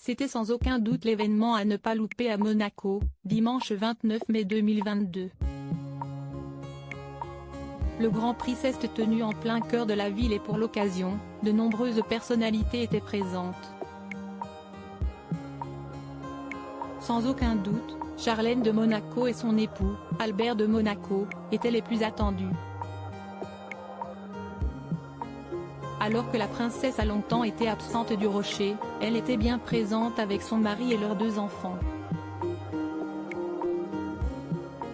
C'était sans aucun doute l'événement à ne pas louper à Monaco, dimanche 29 mai 2022. Le Grand Prix s'est tenu en plein cœur de la ville et pour l'occasion, de nombreuses personnalités étaient présentes. Sans aucun doute, Charlène de Monaco et son époux, Albert de Monaco, étaient les plus attendus. Alors que la princesse a longtemps été absente du Rocher, elle était bien présente avec son mari et leurs 2 enfants.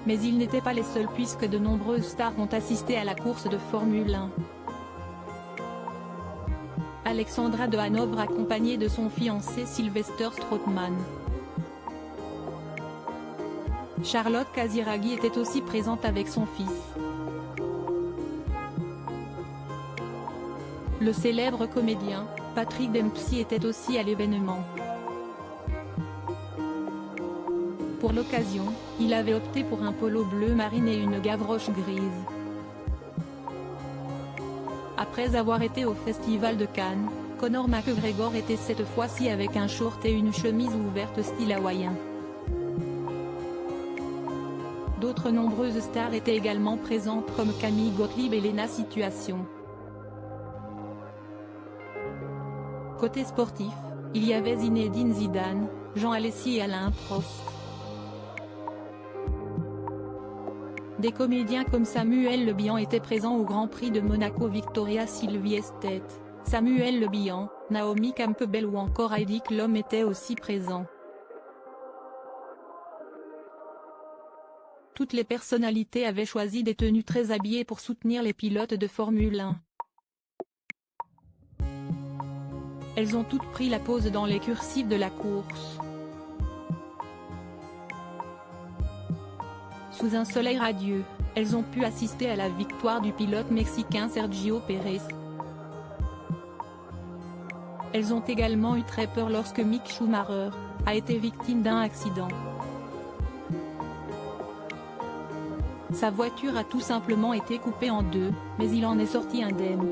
Mais ils n'étaient pas les seuls puisque de nombreuses stars ont assisté à la course de Formule 1. Alexandra de Hanovre accompagnée de son fiancé Sylvester Strootman. Charlotte Casiraghi était aussi présente avec son fils. Le célèbre comédien, Patrick Dempsey était aussi à l'événement. Pour l'occasion, il avait opté pour un polo bleu marine et une gavroche grise. Après avoir été au Festival de Cannes, Conor McGregor était cette fois-ci avec un short et une chemise ouverte style hawaïen. D'autres nombreuses stars étaient également présentes comme Camille Gottlieb et Lena Situation. Côté sportif, il y avait Zinedine Zidane, Jean Alesi et Alain Prost. Des comédiens comme Samuel Le Bihan étaient présents au Grand Prix de Monaco. Victoria Silvstedt, Samuel Le Bihan, Naomi Campbell ou encore Heidi Klum étaient aussi présents. Toutes les personnalités avaient choisi des tenues très habillées pour soutenir les pilotes de Formule 1. Elles ont toutes pris la pose dans les cursives de la course. Sous un soleil radieux, elles ont pu assister à la victoire du pilote mexicain Sergio Pérez. Elles ont également eu très peur lorsque Mick Schumacher a été victime d'un accident. Sa voiture a tout simplement été coupée en 2, mais il en est sorti indemne.